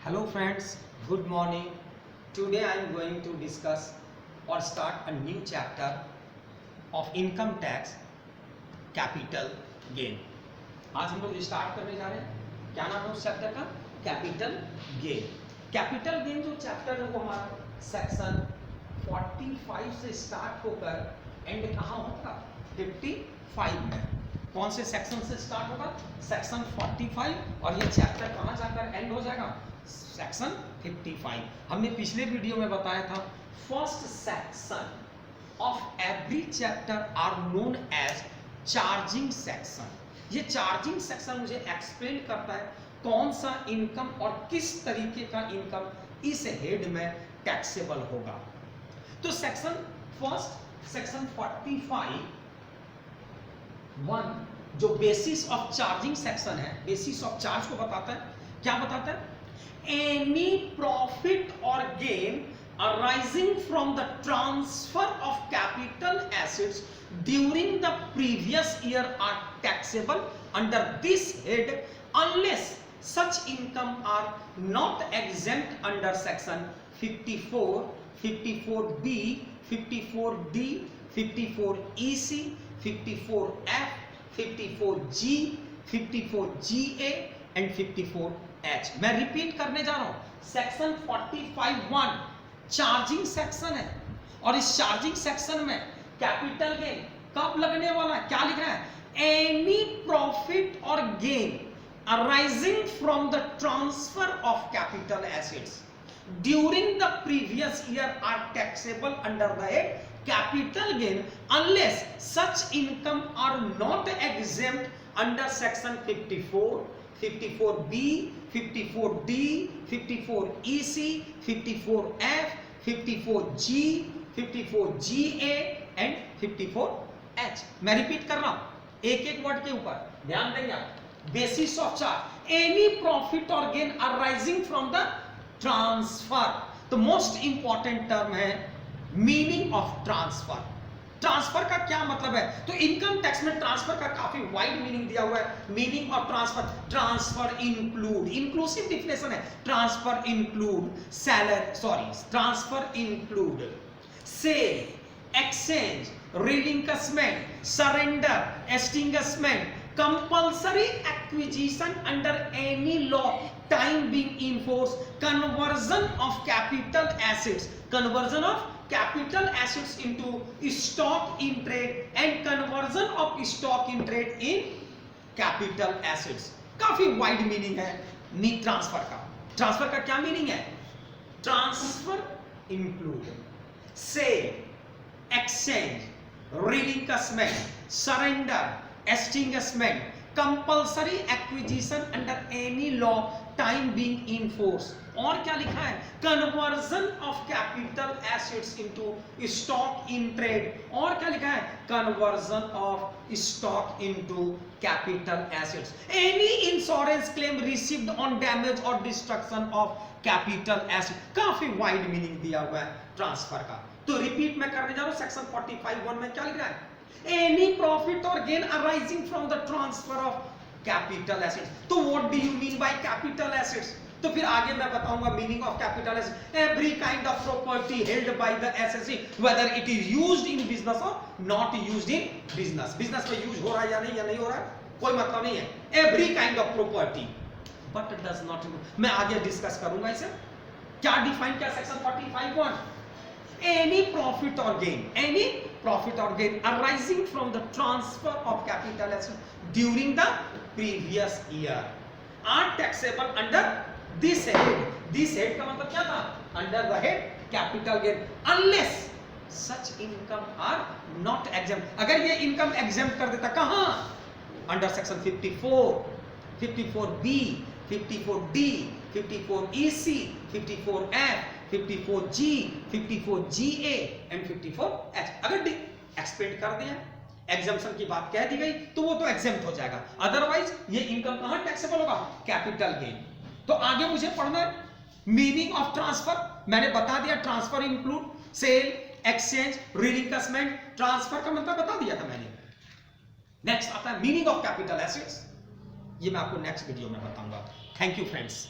Hello friends, good morning. Today I am going to discuss or start a new chapter of income tax capital gain. आज हम लोग start करने जा रहे हैं. क्या नाम है उस चैप्टर का? Capital gain. कैपिटल गेन जो चैप्टर है वो हमारा सेक्शन 45 से स्टार्ट होकर एंड कहाँ होगा? 55 में. कौन से सेक्शन से स्टार्ट होगा? सेक्शन 45 और ये चैप्टर कहाँ जाकर एंड हो जाएगा? सेक्शन 55. हमने पिछले वीडियो में बताया था first section of every chapter are known as charging section. ये चार्जिंग सेक्शन मुझे एक्सप्लेन करता है कौन सा इनकम और किस तरीके का इनकम इस हेड में टैक्सेबल होगा. तो सेक्शन फर्स्ट सेक्शन 45 1 जो बेसिस ऑफ चार्जिंग सेक्शन है, बेसिस ऑफ चार्ज को बताता है. क्या बताता है? एनी प्रॉफिट और gain arising from the transfer of capital assets during the previous year are taxable under this head unless such income are not exempt under section 54, 54B, 54D, 54EC, 54F, 54G, 54GA and 54H. मैं repeat करने जा रहा हूं. Section 45(1) charging section है और इस charging section में capital gain कब लगने वाला है? क्या लिख रहा है? एनी प्रॉफिट और gain arising from the transfer of capital assets during the previous year are taxable under the head capital gain unless such income are not exempt under section 54, 54B, 54D, 54EC, 54F, 54G, 54GA and 54H. मैं repeat कर रहा हूं एक एक word के ऊपर ध्यान देंगे आप. Basis of charge any profit और gain arising from the transfer. तो मोस्ट इंपॉर्टेंट टर्म है मीनिंग ऑफ ट्रांसफर. ट्रांसफर का क्या मतलब है? तो इनकम टैक्स में ट्रांसफर का काफी वाइड मीनिंग दिया हुआ है. Meaning of transfer, transfer include, inclusive definition है. Transfer include transfer include sale, exchange, relinquishment, surrender, extinguishment, compulsory acquisition under any law time being in force, conversion of capital assets, conversion of capital assets into stock in trade and conversion of stock in trade in capital assets. काफी wide meaning है transfer का. Transfer का क्या meaning है? Transfer include sale, exchange, relinquishment, surrender, extinguishment, compulsory acquisition under any law time being in force. और क्या लिखा है? Conversion of capital assets into stock in trade. और क्या लिखा है? Conversion of stock into capital assets. Any insurance claim received on damage और destruction of capital asset. काफी वाइड मीनिंग दिया हुआ है ट्रांसफर का. तो रिपीट मैं करने जा रहा हूं. सेक्शन 45(1) में क्या लिख रहा है? एनी प्रॉफिट और gain arising from the transfer of capital assets. तो what do you mean by capital assets? तो फिर आगे मैं बताऊंगा meaning of capital asset. Every kind of property held by the assessee whether it is used in business और not used in business. Business में use हो रहा है या नहीं हो रहा है कोई मतलब नहीं है. Every kind of property but does not. मैं आगे डिस्कस करूंगा इसे. क्या डिफाइन किया सेक्शन 45(1)? एनी प्रॉफिट और गेन, एनी प्रॉफिट और gain arising from the transfer of capital asset during the previous year are taxable under this head. This head का मतलब क्या था? Under the head capital gain unless such income are not exempt. अगर ये income exempt कर देता कहां? Under section 54, 54B, 54D, 54EC, 54F, 54G, 54GA and 54H. अगर एक्सपेक्ट कर दिया, एग्जाम्पशन की बात कह दी गई तो वो तो एग्जेम्प्ट हो जाएगा. अदरवाइज ये इनकम कहां टैक्सेबल होगा? Capital gain. तो आगे मुझे पढ़ना है मीनिंग ऑफ ट्रांसफर. मैंने बता दिया transfer include sale, exchange, relinquishment. Transfer का मतलब बता दिया था मैंने. नेक्स्ट आता है मीनिंग ऑफ कैपिटल एसेट्स. ये मैं आपको नेक्स्ट वीडियो में बताऊंगा. Thank you friends.